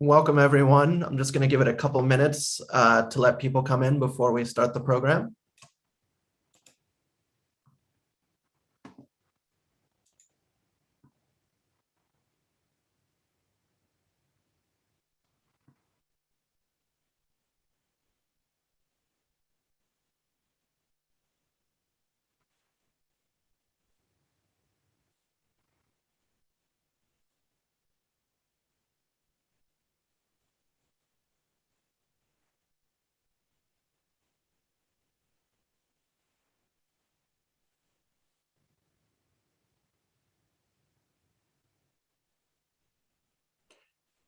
Welcome, everyone. I'm just going to give it a couple minutes to let people come in before we start the program.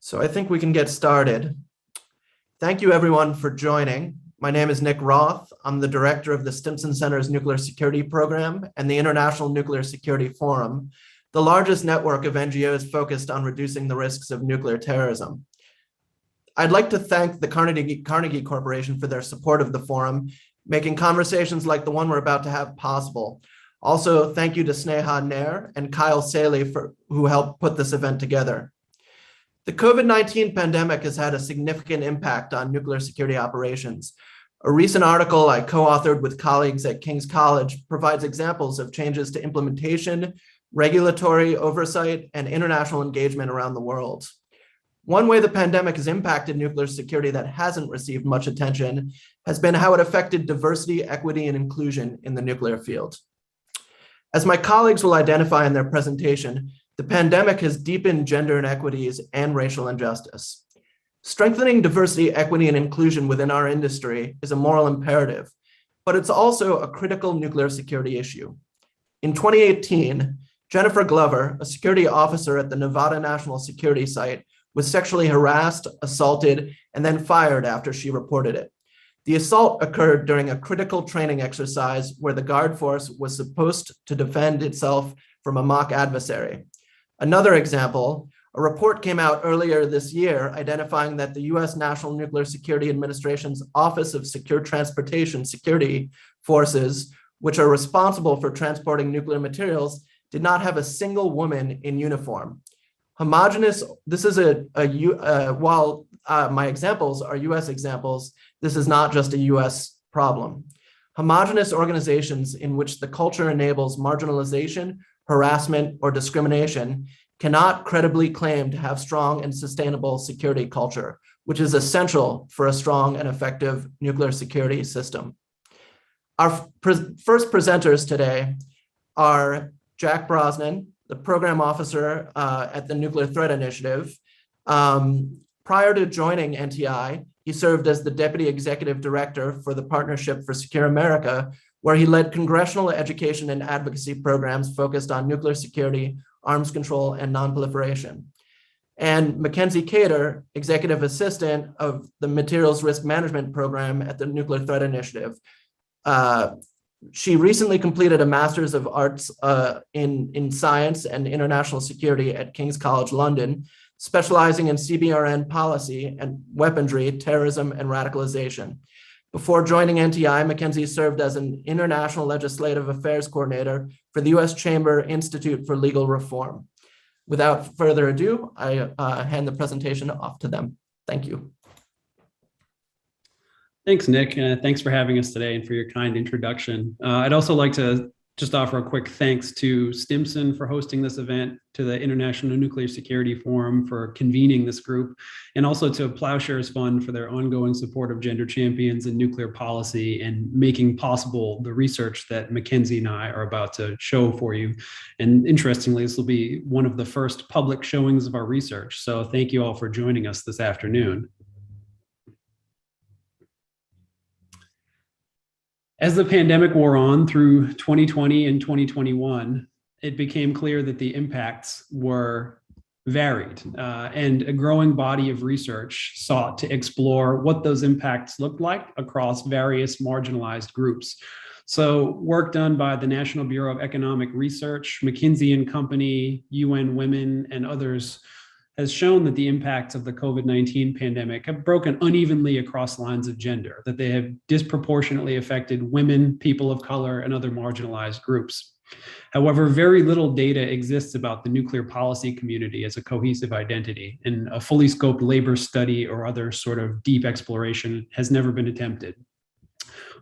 So I think we can get started. Thank you, everyone, for joining. My name is Nick Roth. I'm the director of the Stimson Center's Nuclear Security Program and the International Nuclear Security Forum, the largest network of NGOs focused on reducing the risks of nuclear terrorism. I'd like to thank the Carnegie Corporation for their support of the forum, making conversations like the one we're about to have possible. Also, thank you to Sneha Nair and Kyle Saley who helped put this event together. The COVID-19 pandemic has had a significant impact on nuclear security operations. A recent article I co-authored with colleagues at King's College provides examples of changes to implementation, regulatory oversight, and international engagement around the world. One way the pandemic has impacted nuclear security that hasn't received much attention has been how it affected diversity, equity, and inclusion in the nuclear field. As my colleagues will identify in their presentation, the pandemic has deepened gender inequities and racial injustice. Strengthening diversity, equity, and inclusion within our industry is a moral imperative, but it's also a critical nuclear security issue. In 2018, Jennifer Glover, a security officer at the Nevada National Security Site, was sexually harassed, assaulted, and then fired after she reported it. The assault occurred during a critical training exercise where the guard force was supposed to defend itself from a mock adversary. Another example, a report came out earlier this year identifying that the U.S. National Nuclear Security Administration's Office of Secure Transportation Security Forces, which are responsible for transporting nuclear materials, did not have a single woman in uniform. This is while my examples are U.S. examples, this is not just a U.S. problem. Homogenous organizations in which the culture enables marginalization, harassment, or discrimination cannot credibly claim to have strong and sustainable security culture, which is essential for a strong and effective nuclear security system. Our first presenters today are Jack Brosnan, the program officer at the Nuclear Threat Initiative. Prior to joining NTI, he served as the Deputy Executive Director for the Partnership for Secure America, where he led congressional education and advocacy programs focused on nuclear security, arms control, and nonproliferation. And Mackenzie Cater, Executive Assistant of the Materials Risk Management Program at the Nuclear Threat Initiative. She recently completed a Master's of Arts in Science and International Security at King's College London, specializing in CBRN policy and weaponry, terrorism, and radicalization. Before joining NTI, Mackenzie served as an International Legislative Affairs Coordinator for the U.S. Chamber Institute for Legal Reform. Without further ado, I hand the presentation off to them. Thank you. Thanks, Nick. Thanks for having us today and for your kind introduction. I'd also like to just offer a quick thanks to Stimson for hosting this event, to the International Nuclear Security Forum for convening this group, and also to Plowshares Fund for their ongoing support of gender champions in nuclear policy and making possible the research that Mackenzie and I are about to show for you. And interestingly, this will be one of the first public showings of our research. So thank you all for joining us this afternoon. As the pandemic wore on through 2020 and 2021, it became clear that the impacts were varied, and a growing body of research sought to explore what those impacts looked like across various marginalized groups. So work done by the National Bureau of Economic Research, McKinsey & Company, UN Women, and others has shown that the impacts of the COVID-19 pandemic have broken unevenly across lines of gender, that they have disproportionately affected women, people of color, and other marginalized groups. However, very little data exists about the nuclear policy community as a cohesive identity, and a fully scoped labor study or other sort of deep exploration has never been attempted.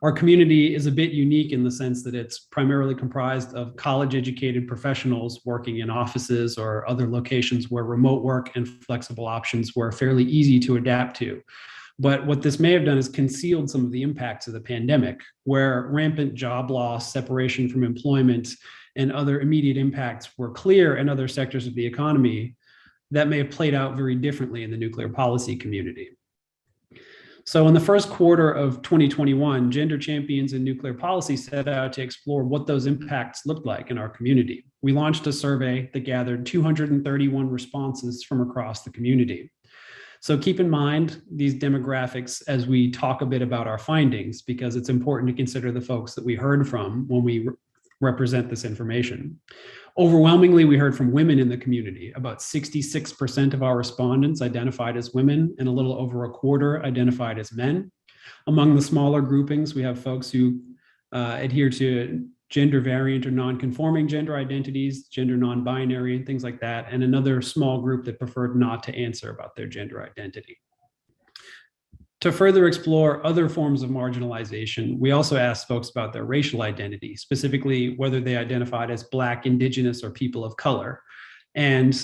Our community is a bit unique in the sense that it's primarily comprised of college-educated professionals working in offices or other locations where remote work and flexible options were fairly easy to adapt to. But what this may have done is concealed some of the impacts of the pandemic, where rampant job loss, separation from employment, and other immediate impacts were clear in other sectors of the economy that may have played out very differently in the nuclear policy community. So in the first quarter of 2021, Gender Champions in Nuclear Policy set out to explore what those impacts looked like in our community. We launched a survey that gathered 231 responses from across the community. So keep in mind these demographics as we talk a bit about our findings, because it's important to consider the folks that we heard from when we represent this information. Overwhelmingly, we heard from women in the community. About 66% of our respondents identified as women, and a little over a quarter identified as men. Among the smaller groupings, we have folks who adhere to gender variant or non-conforming gender identities, gender non-binary, and things like that, and another small group that preferred not to answer about their gender identity. To further explore other forms of marginalization, we also asked folks about their racial identity, specifically whether they identified as Black, Indigenous, or people of color, and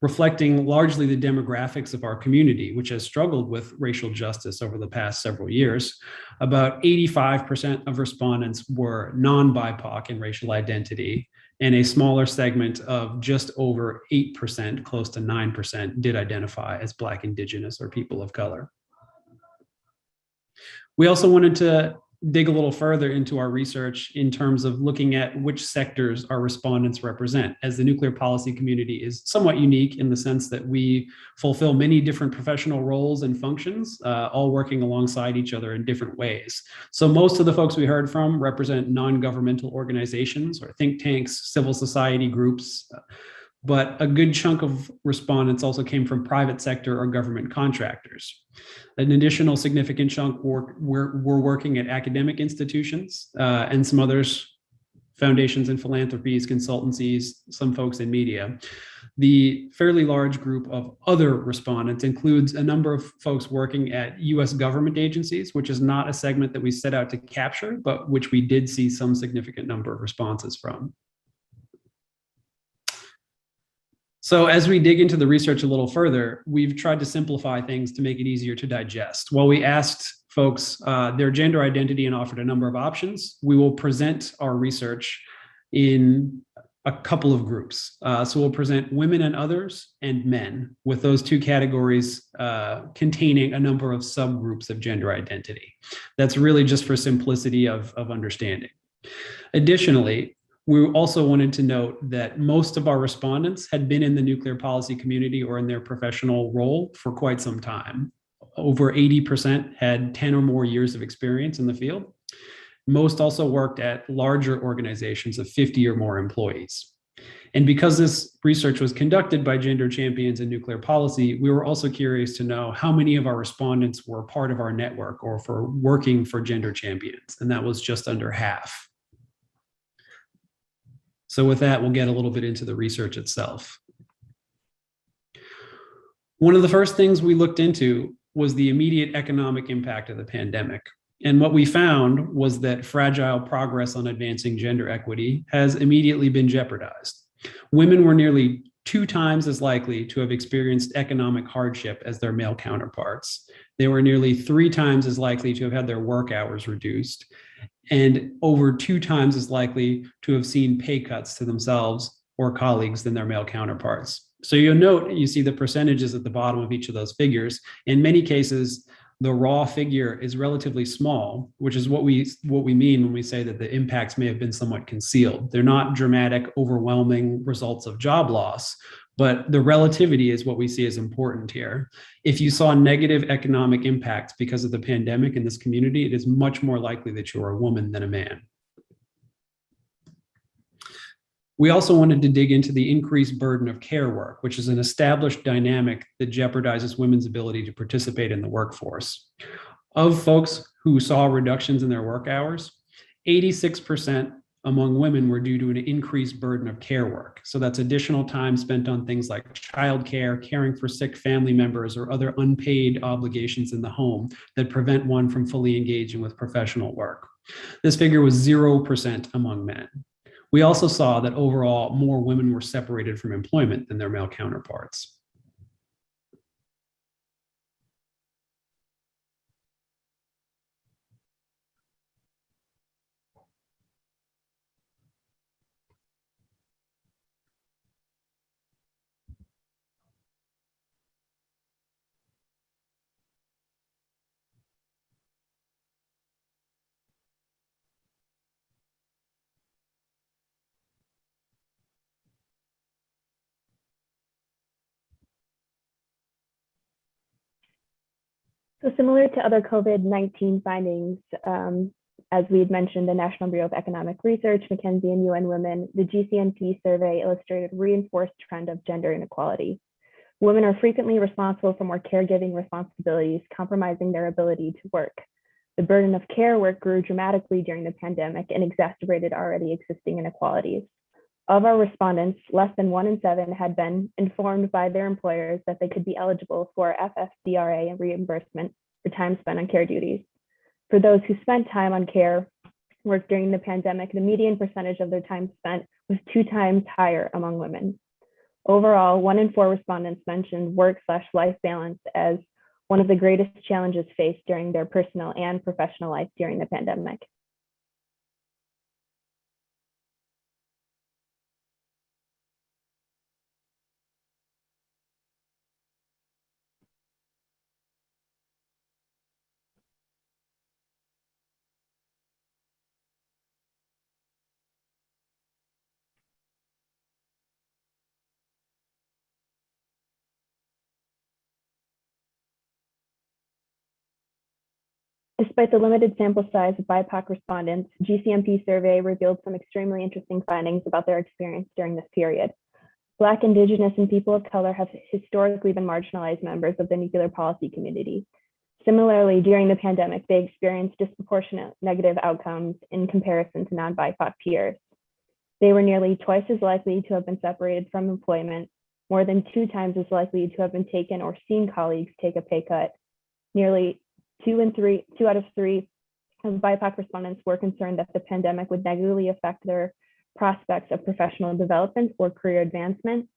reflecting largely the demographics of our community, which has struggled with racial justice over the past several years. About 85% of respondents were non-BIPOC in racial identity, and a smaller segment of just over 8%, close to 9%, did identify as Black, Indigenous, or people of color. We also wanted to dig a little further into our research in terms of looking at which sectors our respondents represent, as the nuclear policy community is somewhat unique in the sense that we fulfill many different professional roles and functions, all working alongside each other in different ways. So most of the folks we heard from represent non-governmental organizations or think tanks, civil society groups, but a good chunk of respondents also came from private sector or government contractors. An additional significant chunk were working at academic institutions and some others, foundations and philanthropies, consultancies, some folks in media. The fairly large group of other respondents includes a number of folks working at US government agencies, which is not a segment that we set out to capture, but which we did see some significant number of responses from. So as we dig into the research a little further, we've tried to simplify things to make it easier to digest. While we asked folks their gender identity and offered a number of options, we will present our research in a couple of groups. So we'll present women and others and men, with those two categories containing a number of subgroups of gender identity. That's really just for simplicity of understanding. Additionally, we also wanted to note that most of our respondents had been in the nuclear policy community or in their professional role for quite some time. Over 80% had 10 or more years of experience in the field. Most also worked at larger organizations of 50 or more employees. And because this research was conducted by Gender Champions in Nuclear Policy, we were also curious to know how many of our respondents were part of our network or for working for Gender Champions, and that was just under half. So with that, we'll get a little bit into the research itself. One of the first things we looked into was the immediate economic impact of the pandemic. And what we found was that fragile progress on advancing gender equity has immediately been jeopardized. Women were nearly 2 times as likely to have experienced economic hardship as their male counterparts. They were nearly 3 times as likely to have had their work hours reduced, and over 2 times as likely to have seen pay cuts to themselves or colleagues than their male counterparts. So you'll note, you see the percentages at the bottom of each of those figures. In many cases, the raw figure is relatively small, which is what we mean when we say that the impacts may have been somewhat concealed. They're not dramatic, overwhelming results of job loss, but the relativity is what we see as important here. If you saw negative economic impacts because of the pandemic in this community, it is much more likely that you're a woman than a man. We also wanted to dig into the increased burden of care work, which is an established dynamic that jeopardizes women's ability to participate in the workforce. Of folks who saw reductions in their work hours, 86% among women were due to an increased burden of care work. So that's additional time spent on things like childcare, caring for sick family members, or other unpaid obligations in the home that prevent one from fully engaging with professional work. This figure was 0% among men. We also saw that overall, more women were separated from employment than their male counterparts. So similar to other COVID-19 findings, as we had mentioned, the National Bureau of Economic Research, McKinsey and UN Women, the GCNP survey illustrated a reinforced trend of gender inequality. Women are frequently responsible for more caregiving responsibilities, compromising their ability to work. The burden of care work grew dramatically during the pandemic and exacerbated already existing inequalities. Of our respondents, less than 1 in 7 had been informed by their employers that they could be eligible for FFCRA and reimbursement for time spent on care duties. For those who spent time on care work during the pandemic, the median percentage of their time spent was 2 times higher among women. Overall, 1 in 4 respondents mentioned work/life balance as one of the greatest challenges faced during their personal and professional life during the pandemic. Despite the limited sample size of BIPOC respondents, GCNP survey revealed some extremely interesting findings about their experience during this period. Black, Indigenous, and people of color have historically been marginalized members of the nuclear policy community. Similarly, during the pandemic, they experienced disproportionate negative outcomes in comparison to non-BIPOC peers. They were nearly twice as likely to have been separated from employment, more than 2 times as likely to have been taken or seen colleagues take a pay cut. Nearly 2 out of 3 of BIPOC respondents were concerned that the pandemic would negatively affect their prospects of professional development or career advancement,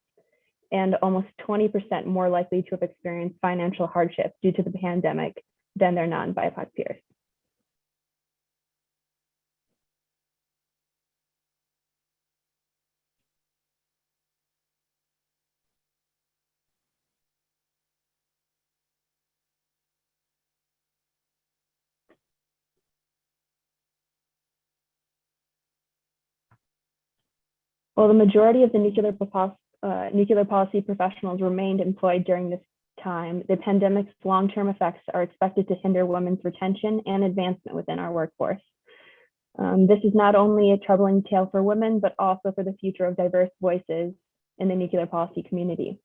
and almost 20% more likely to have experienced financial hardship due to the pandemic than their non-BIPOC peers. While the majority of the nuclear policy professionals remained employed during this time, the pandemic's long-term effects are expected to hinder women's retention and advancement within our workforce. This is not only a troubling tale for women, but also for the future of diverse voices in the nuclear policy community.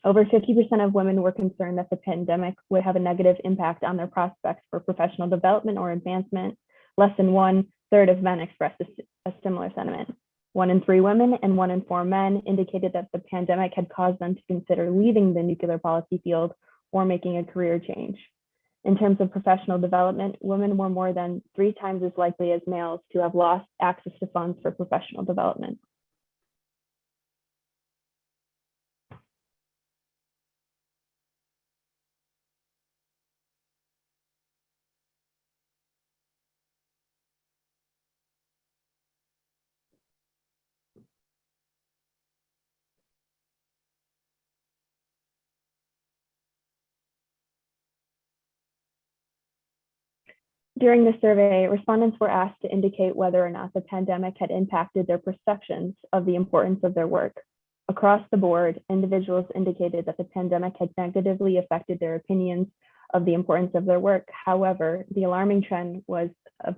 Over 50% of women were concerned that the pandemic would have a negative impact on their prospects for professional development or advancement. Less than 1/3 of men expressed a similar sentiment. 1 in 3 women and 1 in 4 men indicated that the pandemic had caused them to consider leaving the nuclear policy field or making a career change. In terms of professional development, women were more than 3 times as likely as males to have lost access to funds for professional development. During the survey, respondents were asked to indicate whether or not the pandemic had impacted their perceptions of the importance of their work. Across the board, individuals indicated that the pandemic had negatively affected their opinions of the importance of their work. However, the alarming trend was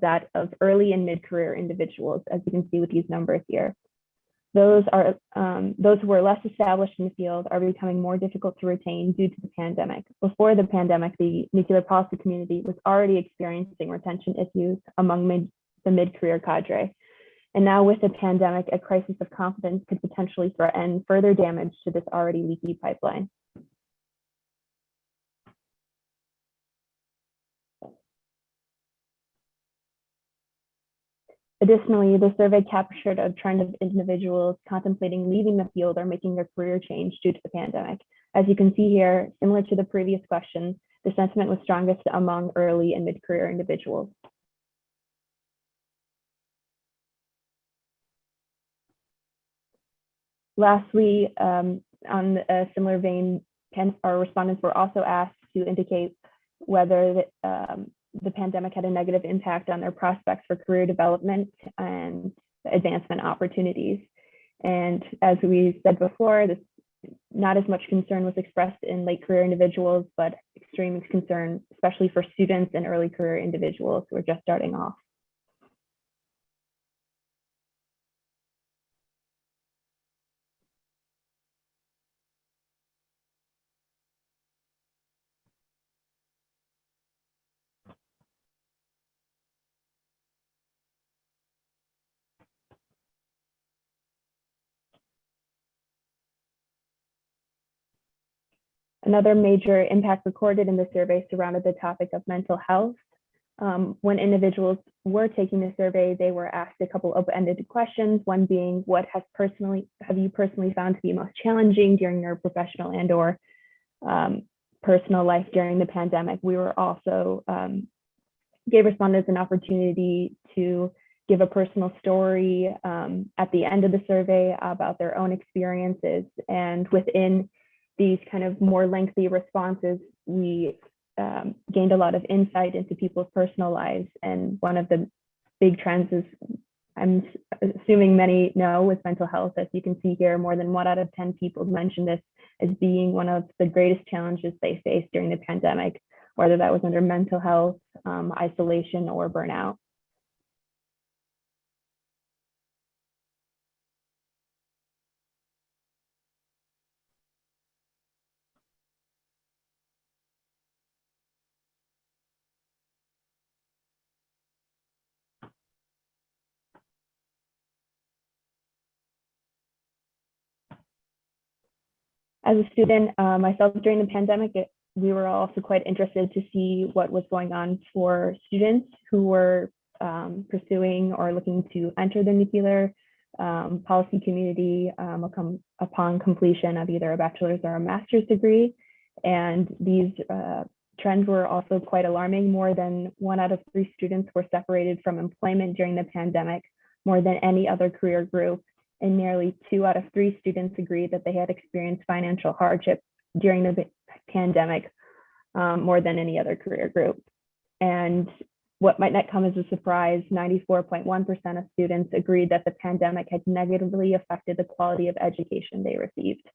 that of early and mid-career individuals, as you can see with these numbers here. Those who were less established in the field are becoming more difficult to retain due to the pandemic. Before the pandemic, the nuclear policy community was already experiencing retention issues among the mid-career cadre. And now with the pandemic, a crisis of confidence could potentially threaten further damage to this already leaky pipeline. Additionally, the survey captured a trend of individuals contemplating leaving the field or making their career change due to the pandemic. As you can see here, similar to the previous question, the sentiment was strongest among early and mid-career individuals. Lastly, on a similar vein, our respondents were also asked to indicate whether the pandemic had a negative impact on their prospects for career development and advancement opportunities. And as we said before, not as much concern was expressed in late career individuals, but extreme concern, especially for students and early career individuals who are just starting off. Another major impact recorded in the survey surrounded the topic of mental health. When individuals were taking the survey, they were asked a couple open-ended questions, one being, what have you personally found to be most challenging during your professional and or personal life during the pandemic? We were also gave respondents an opportunity to give a personal story at the end of the survey about their own experiences. And within these kind of more lengthy responses, we gained a lot of insight into people's personal lives. And one of the big trends is, I'm assuming many know, with mental health. As you can see here, more than 1 out of 10 people mentioned this as being one of the greatest challenges they faced during the pandemic, whether that was under mental health, isolation, or burnout. As a student myself during the pandemic, we were also quite interested to see what was going on for students who were pursuing or looking to enter the nuclear policy community upon completion of either a bachelor's or a master's degree. And these trends were also quite alarming. More than 1 out of 3 students were separated from employment during the pandemic, more than any other career group. And nearly 2 out of 3 students agreed that they had experienced financial hardship during the pandemic, more than any other career group. And what might not come as a surprise, 94.1% of students agreed that the pandemic had negatively affected the quality of education they received.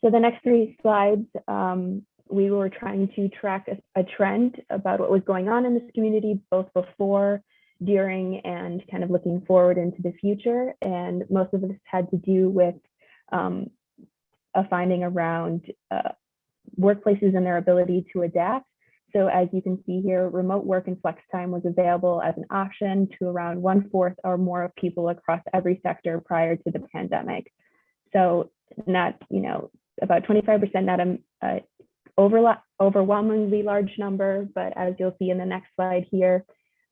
So the next 3 slides, we were trying to track a trend about what was going on in this community, both before, during, and kind of looking forward into the future. And most of this had to do with a finding around workplaces and their ability to adapt. So as you can see here, remote work and flex time was available as an option to around 1/4 or more of people across every sector prior to the pandemic. So not, about 25%, not an overwhelmingly large number, but as you'll see in the next slide here,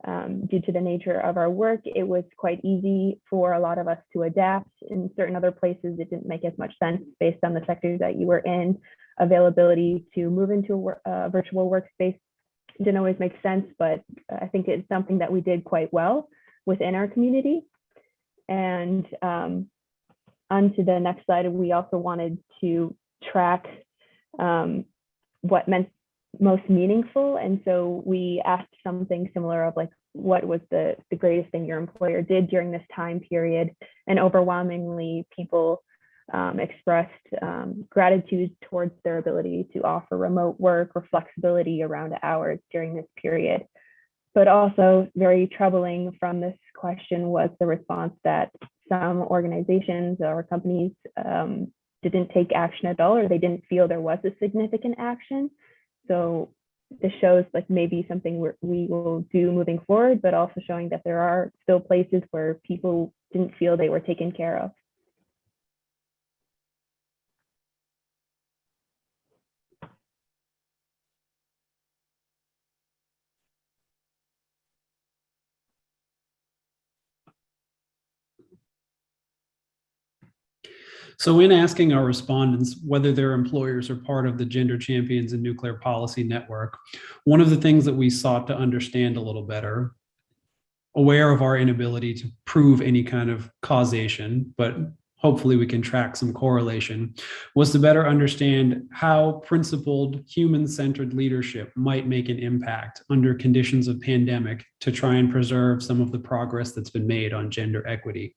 due to the nature of our work, it was quite easy for a lot of us to adapt. In certain other places, it didn't make as much sense based on the sectors that you were in. Availability to move into a virtual workspace didn't always make sense, but I think it's something that we did quite well. within our community. And onto the next slide, we also wanted to track what meant most meaningful. And so we asked something similar of like, what was the greatest thing your employer did during this time period? And overwhelmingly, people expressed gratitude towards their ability to offer remote work or flexibility around hours during this period. But also very troubling from this question was the response that some organizations or companies didn't take action at all, or they didn't feel there was a significant action. So this shows like maybe something we will do moving forward, but also showing that there are still places where people didn't feel they were taken care of. So in asking our respondents whether their employers are part of the Gender Champions in Nuclear Policy Network, one of the things that we sought to understand a little better, aware of our inability to prove any kind of causation, but hopefully we can track some correlation, was to better understand how principled human-centered leadership might make an impact under conditions of pandemic to try and preserve some of the progress that's been made on gender equity.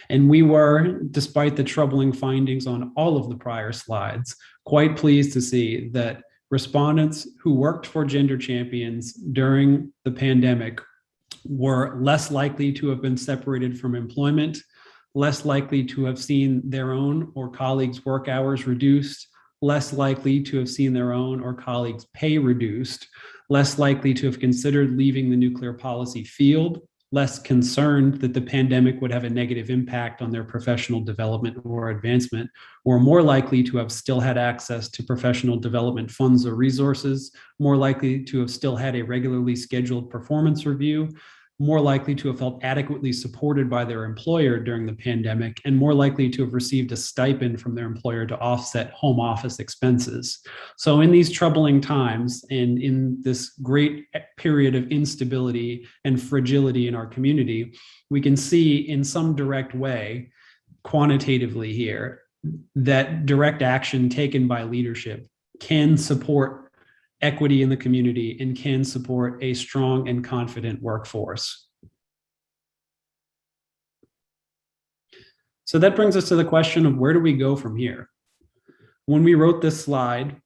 And we were, despite the troubling findings on all of the prior slides, quite pleased to see that respondents who worked for Gender Champions during the pandemic were less likely to have been separated from employment, less likely to have seen their own or colleagues' work hours reduced, less likely to have seen their own or colleagues' pay reduced, less likely to have considered leaving the nuclear policy field, less concerned that the pandemic would have a negative impact on their professional development or advancement, or more likely to have still had access to professional development funds or resources, more likely to have still had a regularly scheduled performance review, more likely to have felt adequately supported by their employer during the pandemic, and more likely to have received a stipend from their employer to offset home office expenses. So in these troubling times and in this great period of instability and fragility in our community, we can see in some direct way, quantitatively here, that direct action taken by leadership can support equity in the community and can support a strong and confident workforce. So that brings us to the question of where do we go from here? When we wrote this slide,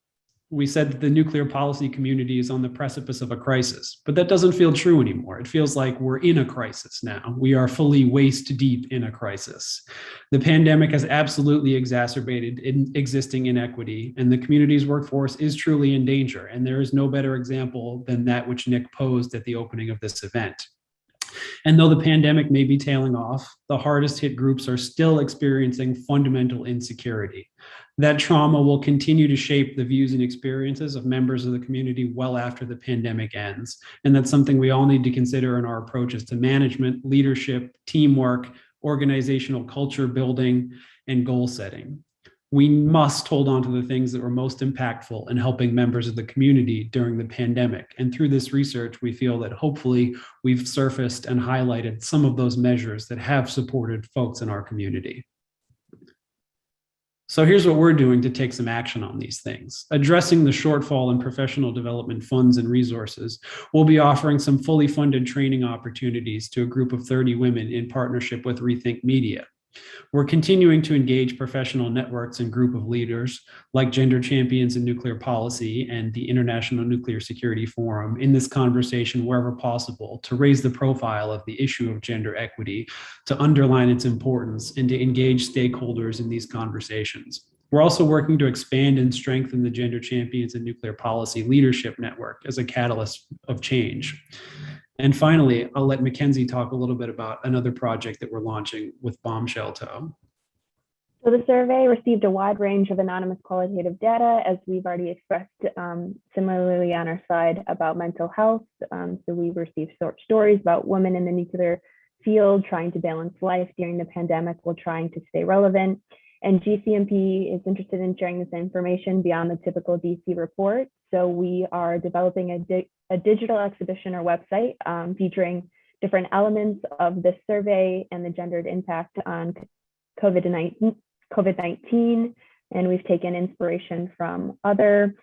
we said that the nuclear policy community is on the precipice of a crisis, but that doesn't feel true anymore. It feels like we're in a crisis now. We are fully waist deep in a crisis. The pandemic has absolutely exacerbated existing inequity, and the community's workforce is truly in danger. And there is no better example than that which Nick posed at the opening of this event. And though the pandemic may be tailing off, the hardest hit groups are still experiencing fundamental insecurity. That trauma will continue to shape the views and experiences of members of the community well after the pandemic ends. And that's something we all need to consider in our approaches to management, leadership, teamwork, organizational culture building, and goal setting. We must hold on to the things that were most impactful in helping members of the community during the pandemic. And through this research, we feel that hopefully we've surfaced and highlighted some of those measures that have supported folks in our community. So here's what we're doing to take some action on these things. Addressing the shortfall in professional development funds and resources, we'll be offering some fully funded training opportunities to a group of 30 women in partnership with Rethink Media. We're continuing to engage professional networks and group of leaders like Gender Champions in Nuclear Policy and the International Nuclear Security Forum in this conversation wherever possible to raise the profile of the issue of gender equity, to underline its importance, and to engage stakeholders in these conversations. We're also working to expand and strengthen the Gender Champions in Nuclear Policy Leadership Network as a catalyst of change. And finally, I'll let Mackenzie talk a little bit about another project that we're launching with Bombshell Toe. So the survey received a wide range of anonymous qualitative data, as we've already expressed similarly on our side about mental health. So we received short stories about women in the nuclear field trying to balance life during the pandemic while trying to stay relevant. And GCNP is interested in sharing this information beyond the typical DC report. So we are developing a digital exhibition or website featuring different elements of this survey and the gendered impact on COVID-19, and we've taken inspiration from other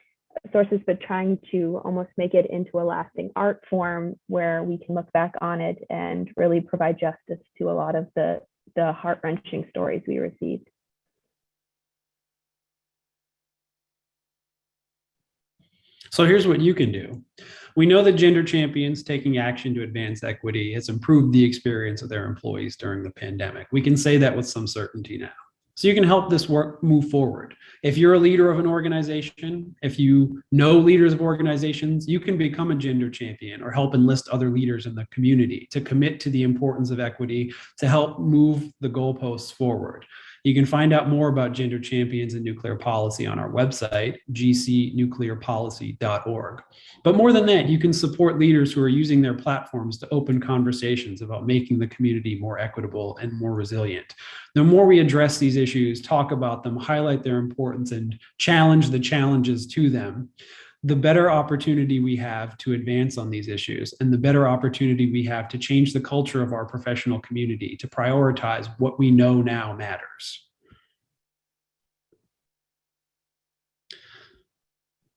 sources, but trying to almost make it into a lasting art form where we can look back on it and really provide justice to a lot of the heart-wrenching stories we received. So here's what you can do. We know that Gender Champions taking action to advance equity has improved the experience of their employees during the pandemic. We can say that with some certainty now. So you can help this work move forward. If you're a leader of an organization, if you know leaders of organizations, you can become a gender champion or help enlist other leaders in the community to commit to the importance of equity to help move the goalposts forward. You can find out more about gender champions and nuclear policy on our website, gcnuclearpolicy.org. But more than that, you can support leaders who are using their platforms to open conversations about making the community more equitable and more resilient. The more we address these issues, talk about them, highlight their importance, and challenge the challenges to them, the better opportunity we have to advance on these issues, and the better opportunity we have to change the culture of our professional community to prioritize what we know now matters.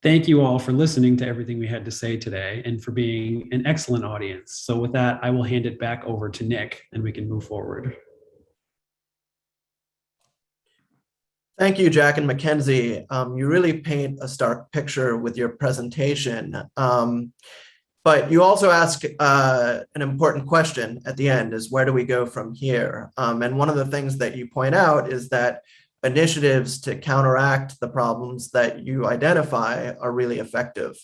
Thank you all for listening to everything we had to say today and for being an excellent audience. So with that, I will hand it back over to Nick and we can move forward. Thank you, Jack and Mackenzie. You really paint a stark picture with your presentation. But you also ask an important question at the end is, where do we go from here? And one of the things that you point out is that initiatives to counteract the problems that you identify are really effective.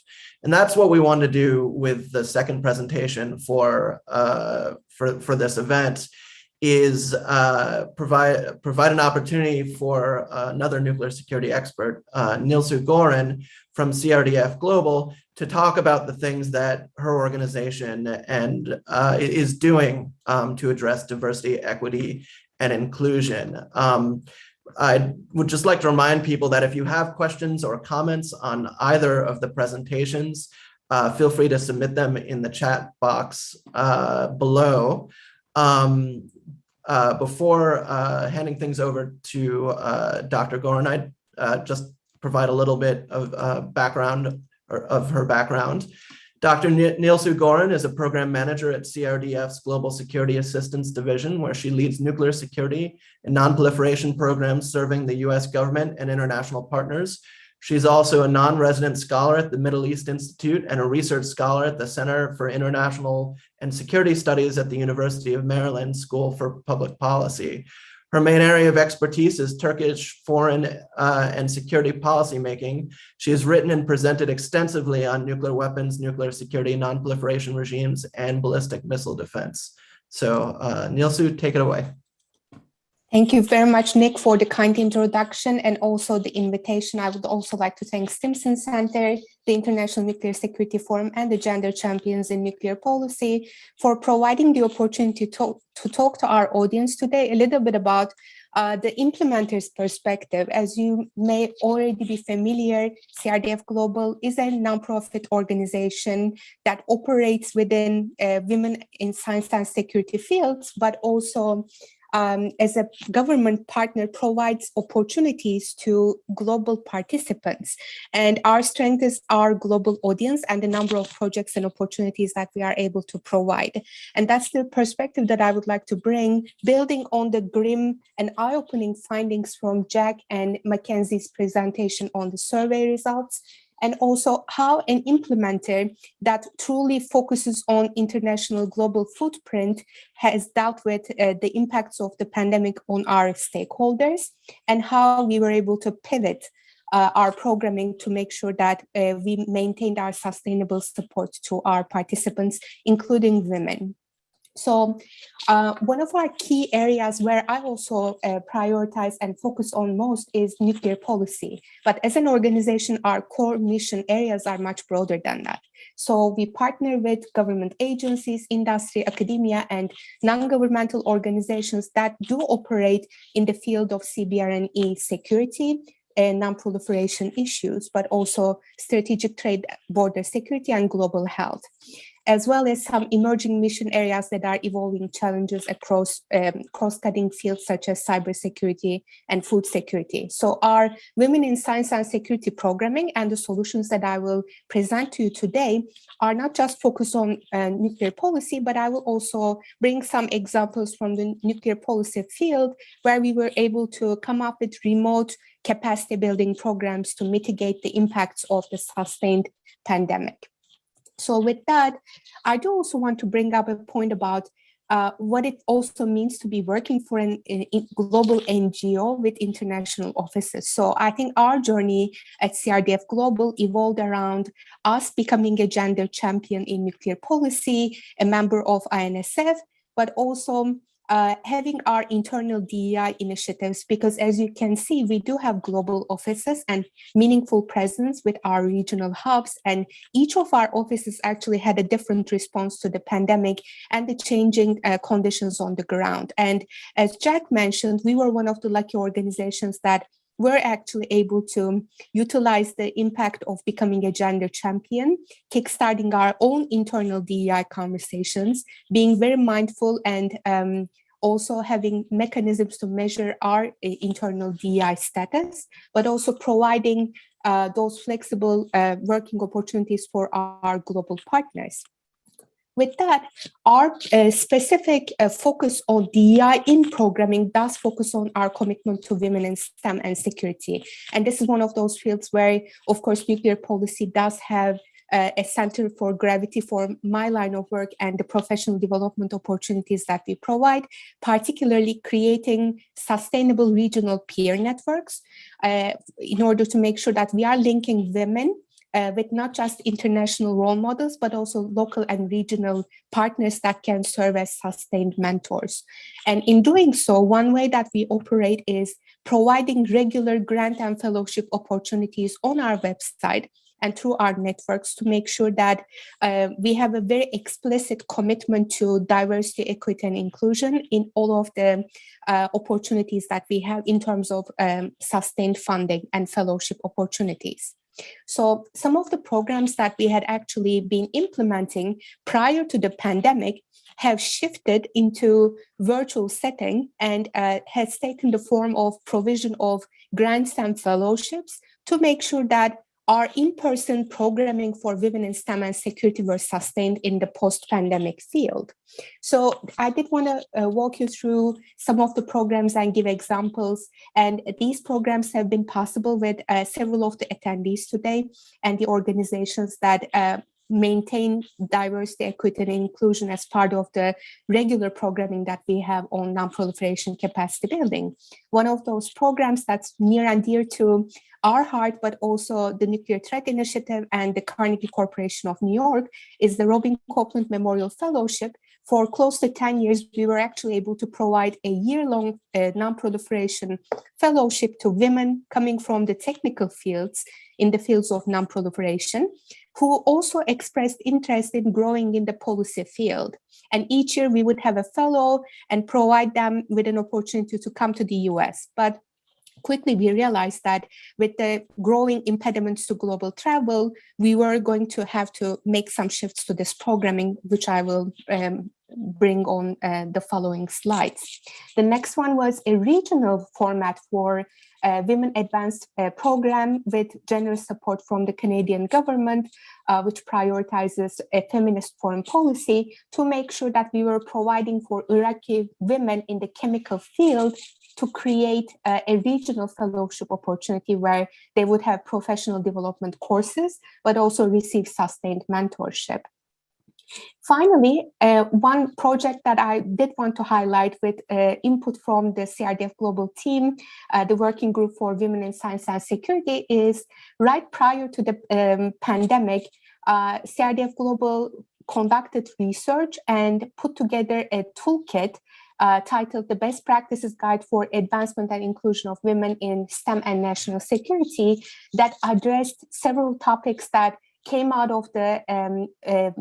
And that's what we want to do with the second presentation for this event, is provide an opportunity for another nuclear security expert, Nilsu Gorin from CRDF Global, to talk about the things that her organization is doing to address diversity, equity, and inclusion. I would just like to remind people that if you have questions or comments on either of the presentations, feel free to submit them in the chat box below. Before handing things over to Dr. Gorin, I'd just provide a little bit of background of her background. Dr. Nilsu Gorin is a program manager at CRDF's Global Security Assistance Division, where she leads nuclear security and non-proliferation programs serving the US government and international partners. She's also a non-resident scholar at the Middle East Institute and a research scholar at the Center for International and Security Studies at the University of Maryland School for Public Policy. Her main area of expertise is Turkish foreign and security policy making. She has written and presented extensively on nuclear weapons, nuclear security, non-proliferation regimes, and ballistic missile defense. So Nilsu, take it away. Thank you very much, Nick, for the kind introduction and also the invitation. I would also like to thank Stimson Center, the International Nuclear Security Forum, and the Gender Champions in Nuclear Policy for providing the opportunity to talk to our audience today a little bit about the implementer's perspective. As you may already be familiar, CRDF Global is a nonprofit organization that operates within women in science and security fields, but also as a government partner provides opportunities to global participants. And our strength is our global audience and the number of projects and opportunities that we are able to provide. And that's the perspective that I would like to bring, building on the grim and eye-opening findings from Jack and Mackenzie's presentation on the survey results, and also how an implementer that truly focuses on international global footprint has dealt with the impacts of the pandemic on our stakeholders, and how we were able to pivot our programming to make sure that we maintained our sustainable support to our participants, including women. So one of our key areas where I also prioritize and focus on most is nuclear policy. But as an organization, our core mission areas are much broader than that. So we partner with government agencies, industry, academia, and non-governmental organizations that do operate in the field of CBRNE security and non-proliferation issues, but also strategic trade, border security, and global health. as well as some emerging mission areas that are evolving challenges across cross-cutting fields such as cybersecurity and food security. So our Women in Science and Security programming and the solutions that I will present to you today are not just focused on nuclear policy, but I will also bring some examples from the nuclear policy field where we were able to come up with remote capacity building programs to mitigate the impacts of the sustained pandemic. So with that, I do also want to bring up a point about what it also means to be working for a global NGO with international offices. So I think our journey at CRDF Global evolved around us becoming a gender champion in nuclear policy, a member of INSF, but also having our internal DEI initiatives, because as you can see, we do have global offices and meaningful presence with our regional hubs, and each of our offices actually had a different response to the pandemic and the changing conditions on the ground. And as Jack mentioned, we were one of the lucky organizations that were actually able to utilize the impact of becoming a gender champion, kickstarting our own internal DEI conversations, being very mindful and also having mechanisms to measure our internal DEI status, but also providing those flexible working opportunities for our global partners. With that, our specific focus on DEI in programming does focus on our commitment to women in STEM and security. And this is one of those fields where, of course, nuclear policy does have a center for gravity for my line of work and the professional development opportunities that we provide, particularly creating sustainable regional peer networks in order to make sure that we are linking women with not just international role models, but also local and regional partners that can serve as sustained mentors. And in doing so, one way that we operate is providing regular grant and fellowship opportunities on our website and through our networks to make sure that we have a very explicit commitment to diversity, equity, and inclusion in all of the opportunities that we have in terms of sustained funding and fellowship opportunities. So some of the programs that we had actually been implementing prior to the pandemic have shifted into virtual setting and has taken the form of provision of grants and fellowships to make sure that our in-person programming for women in STEM and security were sustained in the post-pandemic field. So I did want to walk you through some of the programs and give examples. And these programs have been possible with several of the attendees today and the organizations that maintain diversity, equity, and inclusion as part of the regular programming that we have on nonproliferation capacity building. One of those programs that's near and dear to our heart, but also the Nuclear Threat Initiative and the Carnegie Corporation of New York, is the Robin Copeland Memorial Fellowship. For close to 10 years, we were actually able to provide a year-long nonproliferation fellowship to women coming from the technical fields in the fields of nonproliferation, who also expressed interest in growing in the policy field. And each year we would have a fellow and provide them with an opportunity to come to the US. But quickly we realized that with the growing impediments to global travel, we were going to have to make some shifts to this programming, which I will bring on the following slides. The next one was a regional format for Women Advanced program with generous support from the Canadian government, which prioritizes a feminist foreign policy to make sure that we were providing for Iraqi women in the chemical field to create a regional fellowship opportunity where they would have professional development courses, but also receive sustained mentorship. Finally, one project that I did want to highlight with input from the CRDF Global team, the Working Group for Women in Science and Security, is right prior to the pandemic, CRDF Global conducted research and put together a toolkit titled The Best Practices Guide for Advancement and Inclusion of Women in STEM and National Security that addressed several topics that came out of the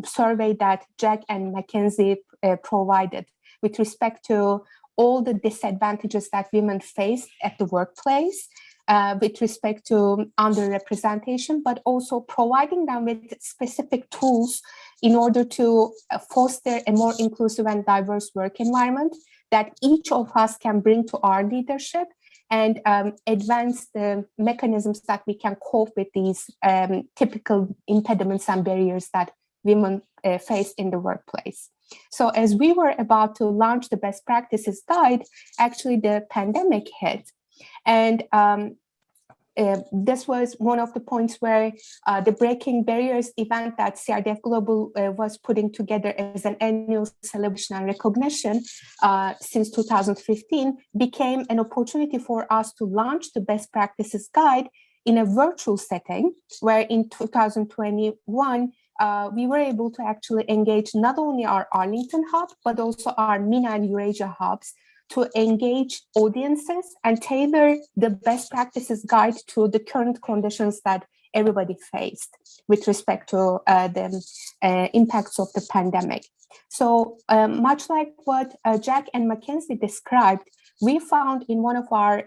survey that Jack and Mackenzie provided with respect to all the disadvantages that women face at the workplace, with respect to underrepresentation, but also providing them with specific tools in order to foster a more inclusive and diverse work environment that each of us can bring to our leadership and advance the mechanisms that we can cope with these typical impediments and barriers that women face in the workplace. So as we were about to launch the best practices guide, actually the pandemic hit. And this was one of the points where the Breaking Barriers event that CRDF Global was putting together as an annual celebration and recognition since 2015 became an opportunity for us to launch the best practices guide in a virtual setting, where in 2021, we were able to actually engage not only our Arlington hub, but also our MENA and Eurasia hubs to engage audiences and tailor the best practices guide to the current conditions that everybody faced with respect to the impacts of the pandemic. So much like what Jack and Mackenzie described, we found in one of our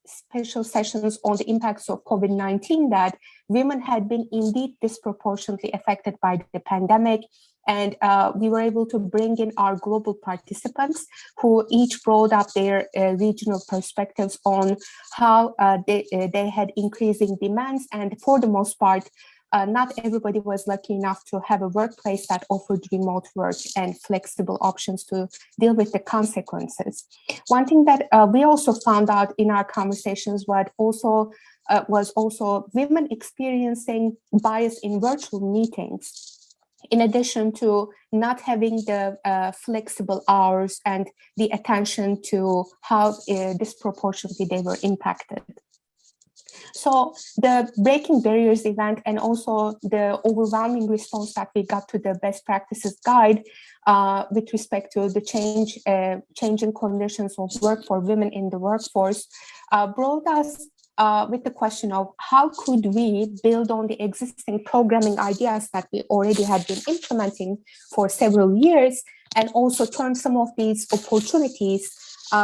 special sessions on the impacts of COVID-19 that women had been indeed disproportionately affected by the pandemic. And we were able to bring in our global participants who each brought up their regional perspectives on how they had increasing demands. And for the most part, not everybody was lucky enough to have a workplace that offered remote work and flexible options to deal with the consequences. One thing that we also found out in our conversations was also women experiencing bias in virtual meetings, in addition to not having the flexible hours and the attention to how disproportionately they were impacted. So the Breaking Barriers event and also the overwhelming response that we got to the best practices guide with respect to the changing conditions of work for women in the workforce brought us with the question of how could we build on the existing programming ideas that we already had been implementing for several years and also turn some of these opportunities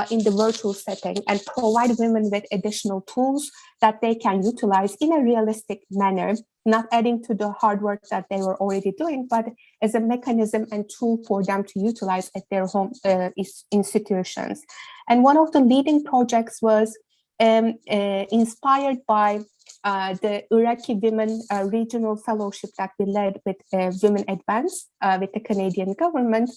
in the virtual setting and provide women with additional tools that they can utilize in a realistic manner, not adding to the hard work that they were already doing, but as a mechanism and tool for them to utilize at their home institutions. And one of the leading projects was inspired by the Iraqi Women Regional Fellowship that we led with Women Advance with the Canadian government,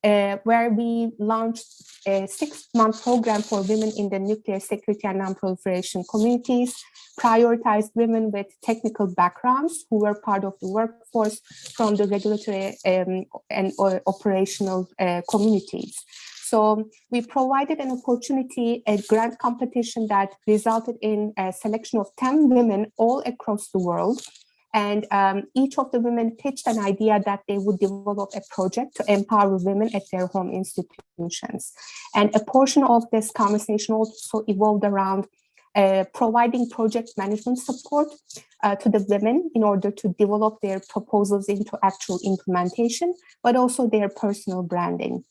where we launched a 6-month program for women in the nuclear security and nonproliferation communities, prioritized women with technical backgrounds who were part of the workforce from the regulatory and operational communities. So we provided an opportunity, a grant competition that resulted in a selection of 10 women all across the world. And each of the women pitched an idea that they would develop a project to empower women at their home institutions. And a portion of this conversation also evolved around providing project management support to the women in order to develop their proposals into actual implementation, but also their personal branding.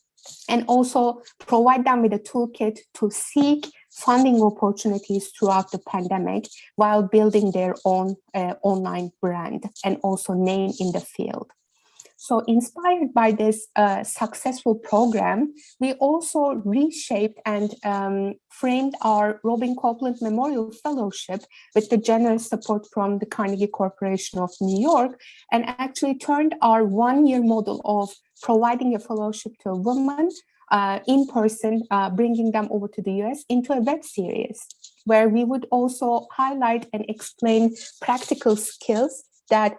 And also provide them with a toolkit to seek funding opportunities throughout the pandemic while building their own online brand and also name in the field. So inspired by this successful program, we also reshaped and framed our Robin Copeland Memorial Fellowship with the generous support from the Carnegie Corporation of New York, and actually turned our 1-year model of providing a fellowship to a woman in person, bringing them over to the US into a web series, where we would also highlight and explain practical skills that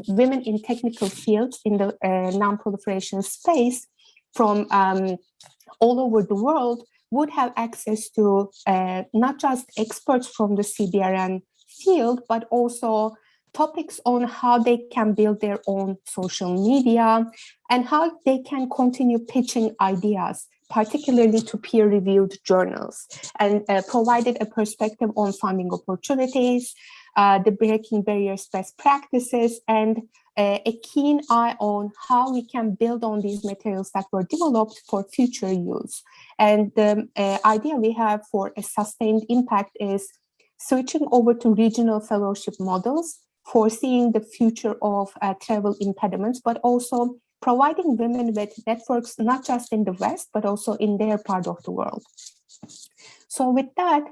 women in technical fields in the non-proliferation space from all over the world would have access to not just experts from the CBRN field, but also topics on how they can build their own social media and how they can continue pitching ideas, particularly to peer-reviewed journals, and provided a perspective on funding opportunities, the Breaking Barriers best practices, and a keen eye on how we can build on these materials that were developed for future use. And the idea we have for a sustained impact is switching over to regional fellowship models foreseeing the future of travel impediments, but also providing women with networks, not just in the West, but also in their part of the world. So with that,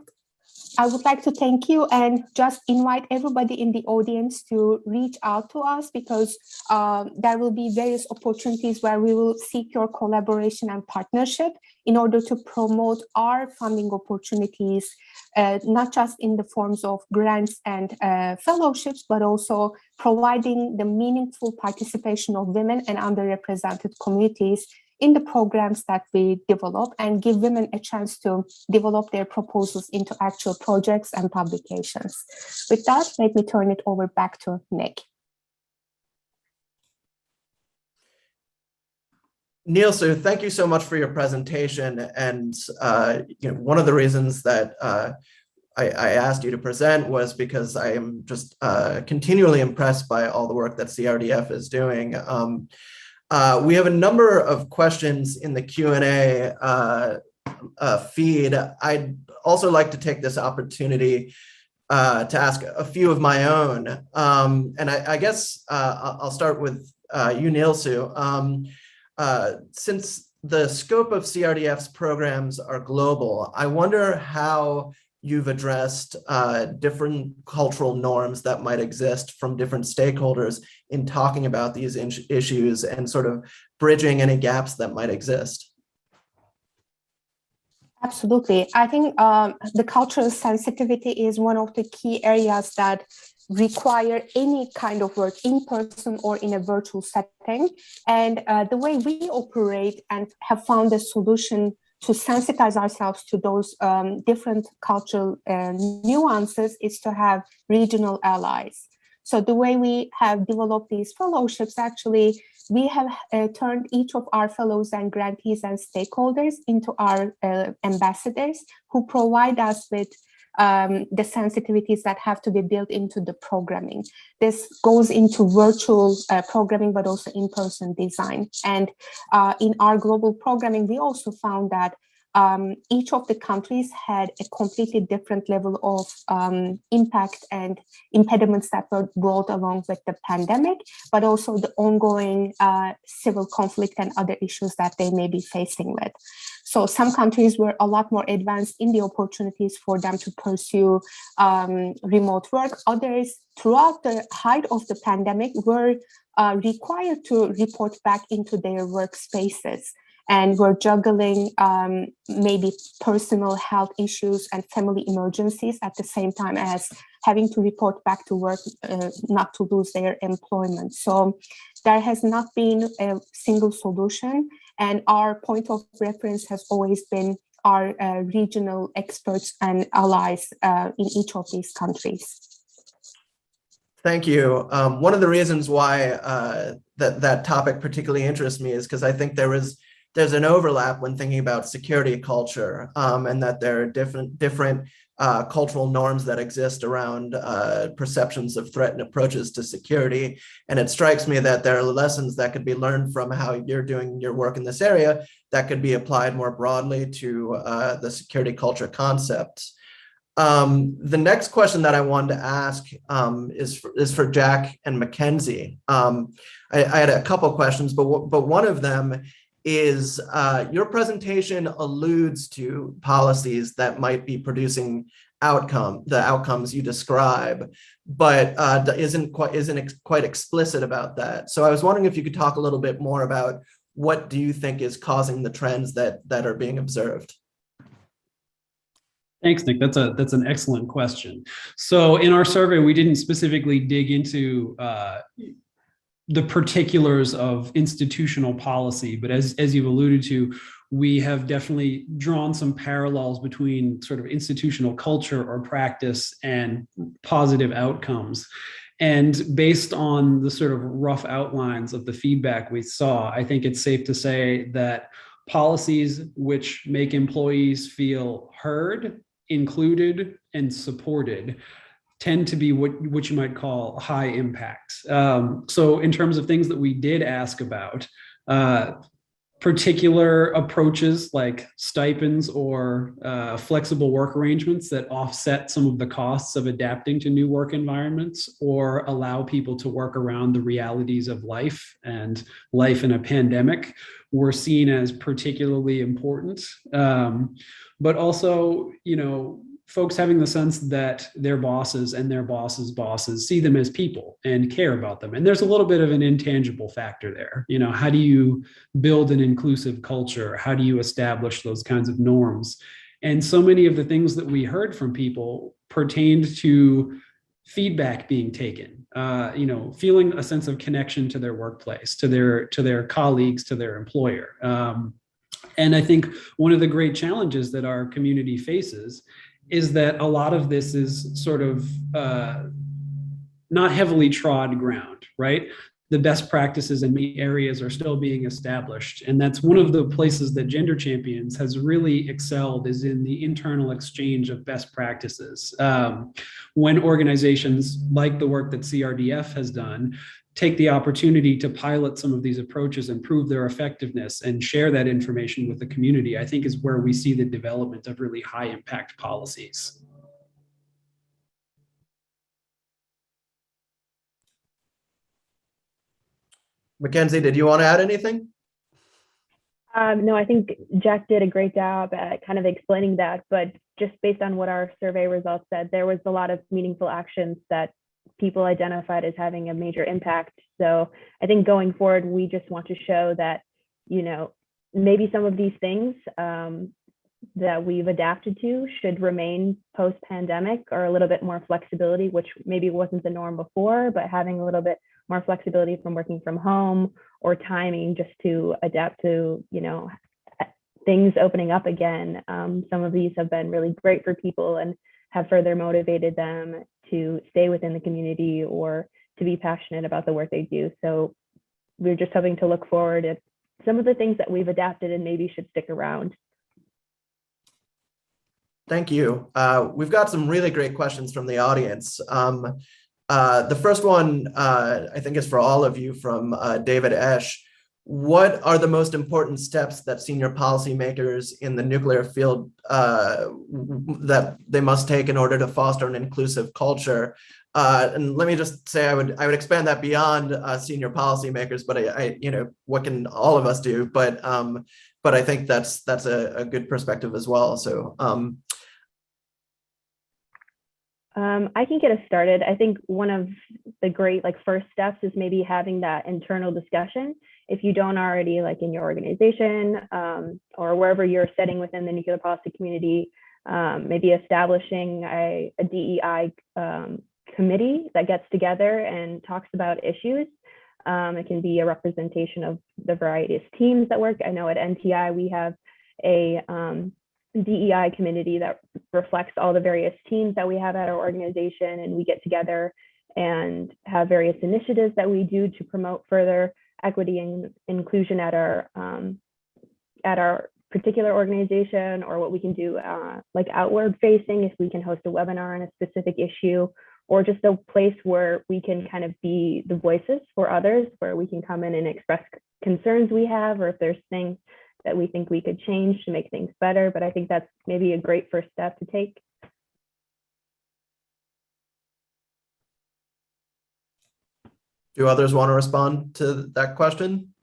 I would like to thank you and just invite everybody in the audience to reach out to us, because there will be various opportunities where we will seek your collaboration and partnership in order to promote our funding opportunities, not just in the forms of grants and fellowships, but also providing the meaningful participation of women and underrepresented communities in the programs that we develop, and give women a chance to develop their proposals into actual projects and publications. With that, let me turn it over back to Nick. Nilsu, thank you so much for your presentation. And one of the reasons that I asked you to present was because I am just continually impressed by all the work that CRDF is doing. We have a number of questions in the Q&A feed. I'd also like to take this opportunity to ask a few of my own. And I guess I'll start with you, Nilsu. Since the scope of CRDF's programs are global, I wonder how you've addressed different cultural norms that might exist from different stakeholders in talking about these issues and sort of bridging any gaps that might exist. Absolutely. I think the cultural sensitivity is one of the key areas that require any kind of work in person or in a virtual setting. And the way we operate and have found a solution to sensitize ourselves to those different cultural nuances is to have regional allies. So the way we have developed these fellowships, actually, we have turned each of our fellows and grantees and stakeholders into our ambassadors, who provide us with the sensitivities that have to be built into the programming. This goes into virtual programming, but also in-person design. And in our global programming, we also found that each of the countries had a completely different level of impact and impediments that were brought along with the pandemic, but also the ongoing civil conflict and other issues that they may be facing with. So some countries were a lot more advanced in the opportunities for them to pursue remote work. Others, throughout the height of the pandemic, were required to report back into their workspaces, and were juggling maybe personal health issues and family emergencies at the same time as having to report back to work, not to lose their employment. So there has not been a single solution, and our point of reference has always been our regional experts and allies in each of these countries. Thank you. One of the reasons why that topic particularly interests me is because I think there's an overlap when thinking about security culture, and that there are different cultural norms that exist around perceptions of threat and approaches to security. And it strikes me that there are lessons that could be learned from how you're doing your work in this area that could be applied more broadly to the security culture concepts. The next question that I wanted to ask is for Jack and Mackenzie. I had a couple questions, but one of them is your presentation alludes to policies that might be producing the outcomes you describe, but isn't quite explicit about that. So I was wondering if you could talk a little bit more about what do you think is causing the trends that are being observed? Thanks, Nick. That's an excellent question. So in our survey, we didn't specifically dig into the particulars of institutional policy, but as you've alluded to, we have definitely drawn some parallels between sort of institutional culture or practice and positive outcomes. And based on the sort of rough outlines of the feedback we saw, I think it's safe to say that policies which make employees feel heard, included, and supported tend to be what you might call high impact. So in terms of things that we did ask about, particular approaches like stipends or flexible work arrangements that offset some of the costs of adapting to new work environments or allow people to work around the realities of life and life in a pandemic were seen as particularly important. But also, folks having the sense that their bosses and their bosses' bosses see them as people and care about them. And there's a little bit of an intangible factor there. How do you build an inclusive culture? How do you establish those kinds of norms? And so many of the things that we heard from people pertained to feedback being taken, feeling a sense of connection to their workplace, to their colleagues, to their employer. And I think one of the great challenges that our community faces is that a lot of this is sort of not heavily trod ground, right? The best practices in many areas are still being established. And that's one of the places that Gender Champions has really excelled, is in the internal exchange of best practices. When organizations like the work that CRDF has done take the opportunity to pilot some of these approaches and prove their effectiveness and share that information with the community, I think is where we see the development of really high impact policies. Mackenzie, did you want to add anything? No, I think Jack did a great job at kind of explaining that, but just based on what our survey results said, there was a lot of meaningful actions that people identified as having a major impact. So I think going forward, we just want to show that, maybe some of these things that we've adapted to should remain post-pandemic, or a little bit more flexibility, which maybe wasn't the norm before, but having a little bit more flexibility from working from home or timing just to adapt to, things opening up again. Some of these have been really great for people and have further motivated them to stay within the community or to be passionate about the work they do. So we're just hoping to look forward at some of the things that we've adapted and maybe should stick around. Thank you. We've got some really great questions from the audience. The first one, I think, is for all of you, from David Esch. What are the most important steps that senior policymakers in the nuclear field that they must take in order to foster an inclusive culture? And let me just say, I would expand that beyond senior policymakers, but what can all of us do? But I think that's a good perspective as well. So. I can get us started. I think one of the great first steps is maybe having that internal discussion. If you don't already, in your organization or wherever you're sitting within the nuclear policy community, maybe establishing a DEI committee that gets together and talks about issues. It can be a representation of the various teams that work. I know at NTI we have a DEI committee that reflects all the various teams that we have at our organization, and we get together and have various initiatives that we do to promote further equity and inclusion at our particular organization, or what we can do outward facing, if we can host a webinar on a specific issue, or just a place where we can kind of be the voices for others, where we can come in and express concerns we have, or if there's things that we think we could change to make things better. But I think that's maybe a great first step to take. Do others want to respond to that question?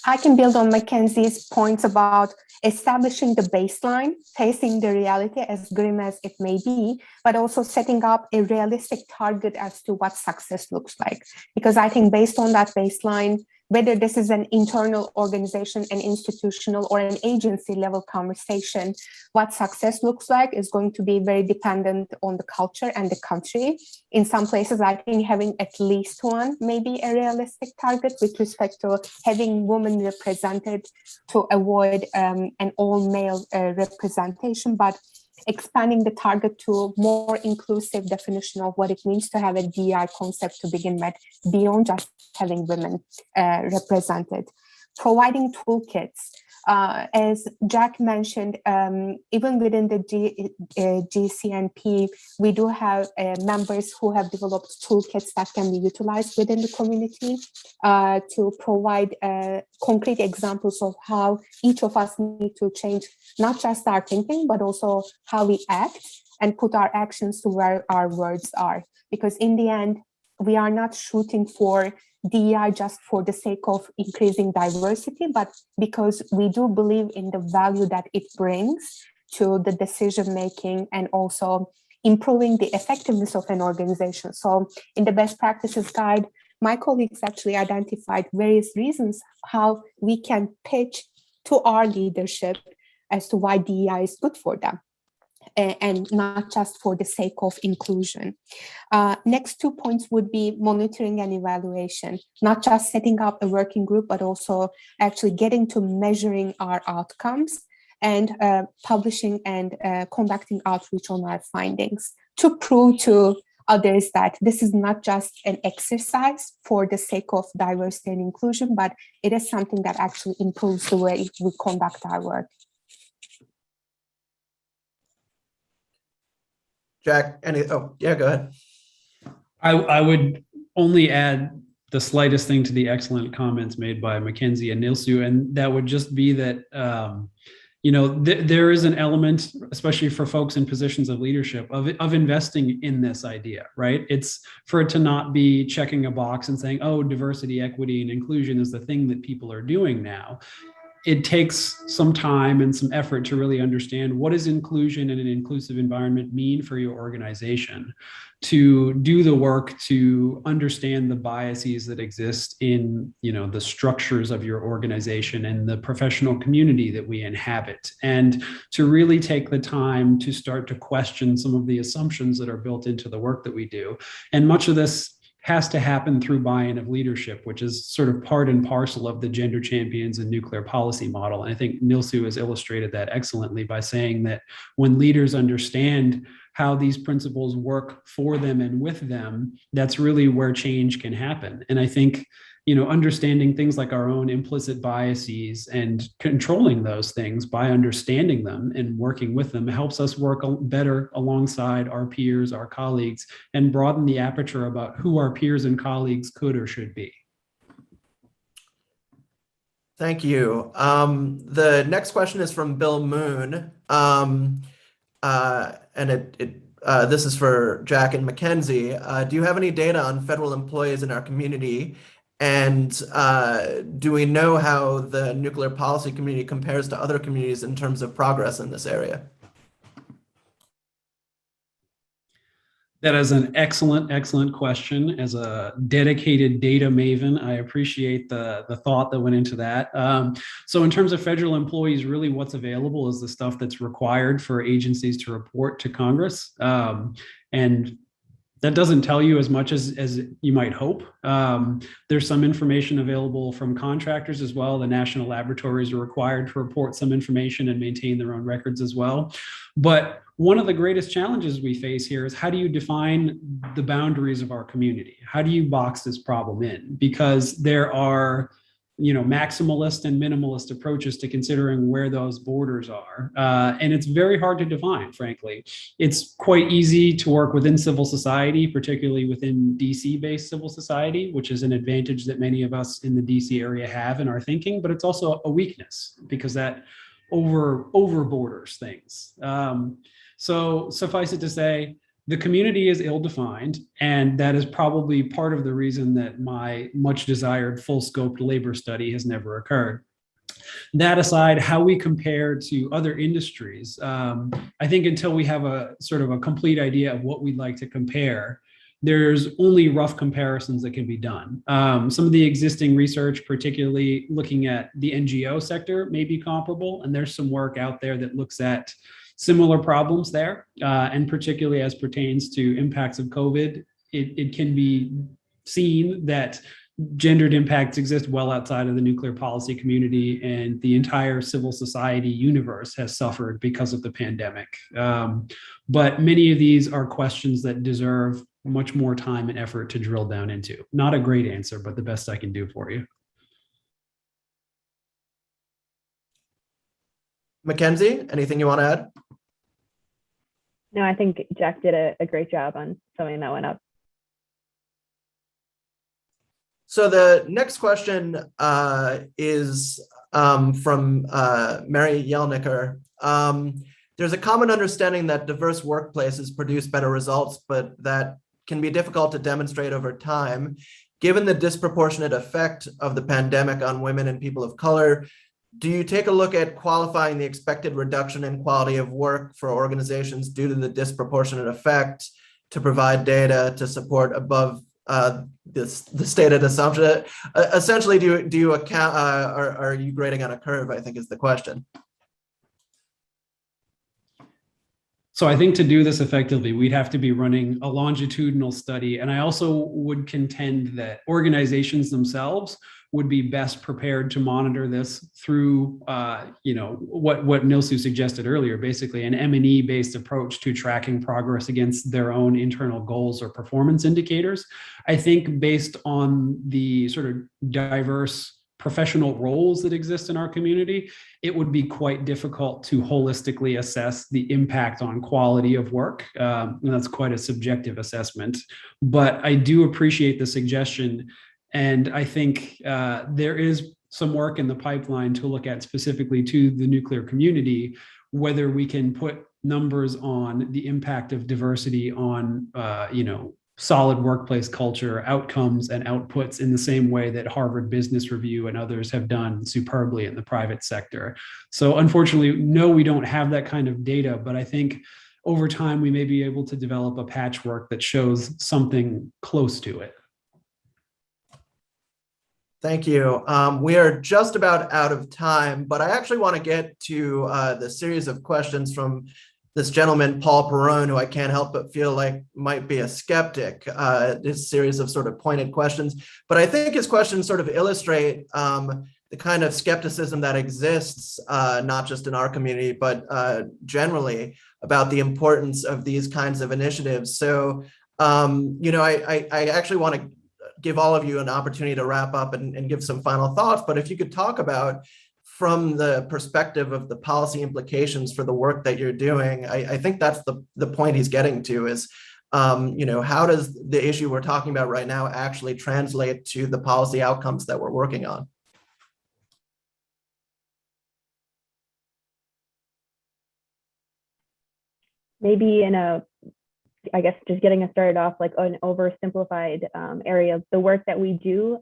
I can build on Mackenzie's points about establishing the baseline, facing the reality as grim as it may be, but also setting up a realistic target as to what success looks like. Because I think based on that baseline, whether this is an internal organization, an institutional, or an agency level conversation, what success looks like is going to be very dependent on the culture and the country. In some places, I think having at least one may be a realistic target with respect to having women represented to avoid an all-male representation, but expanding the target to more inclusive definition of what it means to have a DEI concept to begin with, beyond just having women represented. Providing toolkits. As Jack mentioned, even within the GCNP, we do have members who have developed toolkits that can be utilized within the community to provide concrete examples of how each of us need to change not just our thinking, but also how we act and put our actions to where our words are. Because in the end, we are not shooting for DEI just for the sake of increasing diversity, but because we do believe in the value that it brings to the decision making and also improving the effectiveness of an organization. So in the best practices guide, my colleagues actually identified various reasons how we can pitch to our leadership as to why DEI is good for them, and not just for the sake of inclusion. Next 2 points would be monitoring and evaluation, not just setting up a working group, but also actually getting to measuring our outcomes and publishing and conducting outreach on our findings to prove to others that this is not just an exercise for the sake of diversity and inclusion, but it is something that actually improves the way we conduct our work. Jack, yeah, go ahead. I would only add the slightest thing to the excellent comments made by Mackenzie and Nilsu, and that would just be that, there is an element, especially for folks in positions of leadership, of investing in this idea, right? It's for it to not be checking a box and saying, oh, diversity, equity, and inclusion is the thing that people are doing now. It takes some time and some effort to really understand what does inclusion in an inclusive environment mean for your organization, to do the work to understand the biases that exist in, the structures of your organization and the professional community that we inhabit, and to really take the time to start to question some of the assumptions that are built into the work that we do. And much of this has to happen through buy-in of leadership, which is sort of part and parcel of the gender champions and nuclear policy model. And I think Nilsu has illustrated that excellently by saying that when leaders understand how these principles work for them and with them, that's really where change can happen. And I think, understanding things like our own implicit biases and controlling those things by understanding them and working with them helps us work better alongside our peers, our colleagues, and broaden the aperture about who our peers and colleagues could or should be. Thank you. The next question is from Bill Moon. This is for Jack and Mackenzie. Do you have any data on federal employees in our community? And do we know how the nuclear policy community compares to other communities in terms of progress in this area? That is an excellent question. As a dedicated data maven, I appreciate the thought that went into that. So in terms of federal employees, really what's available is the stuff that's required for agencies to report to Congress. And that doesn't tell you as much as you might hope. There's some information available from contractors as well. The national laboratories are required to report some information and maintain their own records as well. But one of the greatest challenges we face here is how do you define the boundaries of our community? How do you box this problem in? Because there are maximalist and minimalist approaches to considering where those borders are. And it's very hard to define, frankly. It's quite easy to work within civil society, particularly within DC-based civil society, which is an advantage that many of us in the DC area have in our thinking, but it's also a weakness because that over borders things. So suffice it to say, the community is ill-defined, and that is probably part of the reason that my much desired full-scoped labor study has never occurred. That aside, how we compare to other industries, I think until we have a sort of a complete idea of what we'd like to compare, there's only rough comparisons that can be done. Some of the existing research, particularly looking at the NGO sector, may be comparable, and there's some work out there that looks at similar problems there, and particularly as pertains to impacts of COVID, it can be seen that gendered impacts exist well outside of the nuclear policy community, and the entire civil society universe has suffered because of the pandemic. But many of these are questions that deserve much more time and effort to drill down into. Not a great answer, but the best I can do for you. Mackenzie, anything you want to add? No, I think Jack did a great job on summing that one up. So the next question is from Mary Yelniker. There's a common understanding that diverse workplaces produce better results, but that can be difficult to demonstrate over time. Given the disproportionate effect of the pandemic on women and people of color, do you take a look at qualifying the expected reduction in quality of work for organizations due to the disproportionate effect to provide data to support above the stated assumption? Essentially, do you account, are you grading on a curve, I think is the question. So I think to do this effectively, we'd have to be running a longitudinal study. And I also would contend that organizations themselves would be best prepared to monitor this through, what Nilsu suggested earlier, basically an M&E based approach to tracking progress against their own internal goals or performance indicators. I think based on the sort of diverse professional roles that exist in our community, it would be quite difficult to holistically assess the impact on quality of work. And that's quite a subjective assessment, but I do appreciate the suggestion. And I think there is some work in the pipeline to look at specifically to the nuclear community, whether we can put numbers on the impact of diversity on, solid workplace culture, outcomes and outputs in the same way that Harvard Business Review and others have done superbly in the private sector. So unfortunately, no, we don't have that kind of data, but I think over time, we may be able to develop a patchwork that shows something close to it. Thank you. We are just about out of time, but I actually want to get to the series of questions from this gentleman, Paul Perrone, who I can't help but feel like might be a skeptic, this series of sort of pointed questions. But I think his questions sort of illustrate the kind of skepticism that exists, not just in our community, but generally about the importance of these kinds of initiatives. So, I actually want to give all of you an opportunity to wrap up and give some final thoughts. But if you could talk about, from the perspective of the policy implications for the work that you're doing, I think that's the point he's getting to is, how does the issue we're talking about right now actually translate to the policy outcomes that we're working on? Maybe I guess just getting us started off, like an oversimplified area of the work that we do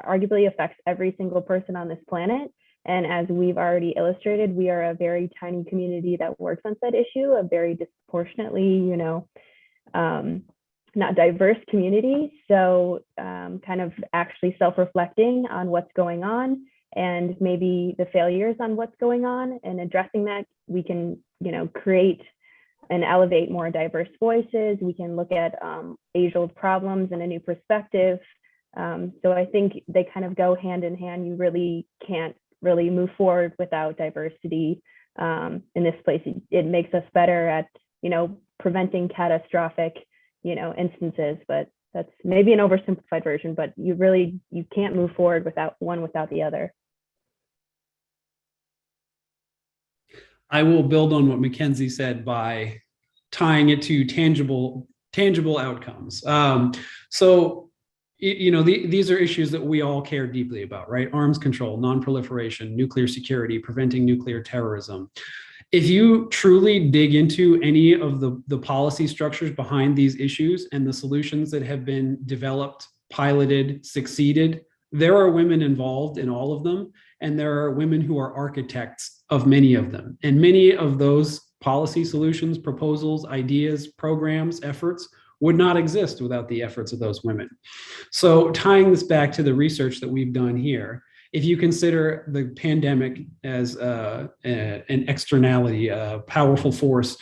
arguably affects every single person on this planet. And as we've already illustrated, we are a very tiny community that works on said issue, a very disproportionately, not diverse community. So kind of actually self-reflecting on what's going on and maybe the failures on what's going on and addressing that, we can, create and elevate more diverse voices. We can look at age-old problems in a new perspective. So I think they kind of go hand in hand. You really can't really move forward without diversity in this place. It makes us better at, preventing catastrophic, instances, but that's maybe an oversimplified version, but you can't move forward without the other. I will build on what Mackenzie said by tying it to tangible outcomes. These are issues that we all care deeply about, right? Arms control, nonproliferation, nuclear security, preventing nuclear terrorism. If you truly dig into any of the policy structures behind these issues and the solutions that have been developed, piloted, succeeded, there are women involved in all of them, and there are women who are architects of many of them. And many of those policy solutions, proposals, ideas, programs, efforts would not exist without the efforts of those women. So tying this back to the research that we've done here, if you consider the pandemic as an externality, a powerful force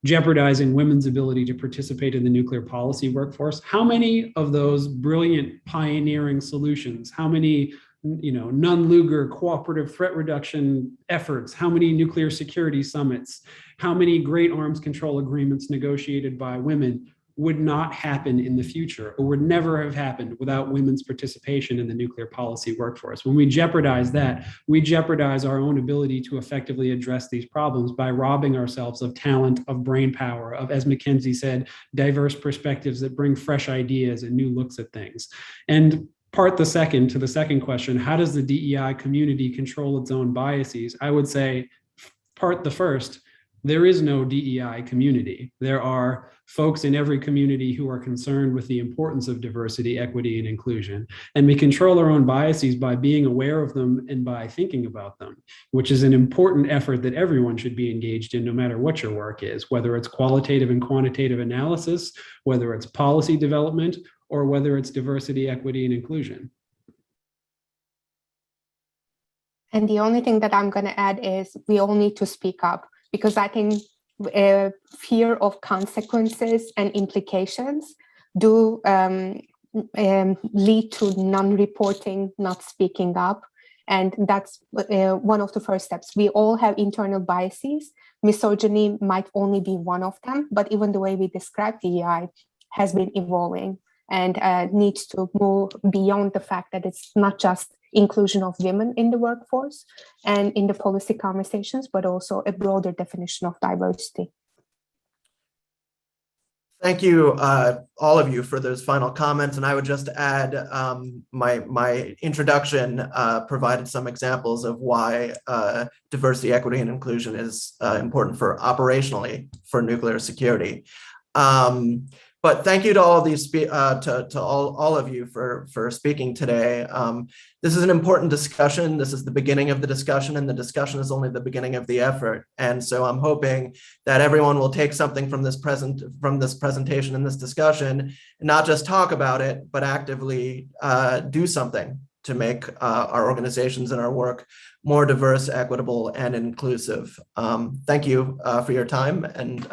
jeopardizing women's ability to participate in the nuclear policy workforce, how many of those brilliant pioneering solutions, how many Nunn-Lugar cooperative threat reduction efforts, how many nuclear security summits, how many great arms control agreements negotiated by women would not happen in the future, or would never have happened without women's participation in the nuclear policy workforce. When we jeopardize that, we jeopardize our own ability to effectively address these problems by robbing ourselves of talent, of brain power, of, as Mackenzie said, diverse perspectives that bring fresh ideas and new looks at things. And to the second question, how does the DEI community control its own biases? I would say the first, there is no DEI community. There are folks in every community who are concerned with the importance of diversity, equity, and inclusion. And we control our own biases by being aware of them and by thinking about them, which is an important effort that everyone should be engaged in, no matter what your work is, whether it's qualitative and quantitative analysis, whether it's policy development, or whether it's diversity, equity, and inclusion. And the only thing that I'm going to add is we all need to speak up, because I think fear of consequences and implications do lead to non-reporting, not speaking up. And that's one of the first steps. We all have internal biases. Misogyny might only be one of them, but even the way we describe DEI has been evolving and needs to move beyond the fact that it's not just inclusion of women in the workforce and in the policy conversations, but also a broader definition of diversity. Thank you, all of you, for those final comments. And I would just add, my introduction provided some examples of why diversity, equity, and inclusion is important operationally for nuclear security. But thank you to all of these to all of you for speaking today. This is an important discussion. This is the beginning of the discussion, and the discussion is only the beginning of the effort. And so I'm hoping that everyone will take something from this presentation and this discussion, and not just talk about it, but actively do something to make our organizations and our work more diverse, equitable, and inclusive. Thank you for your time, and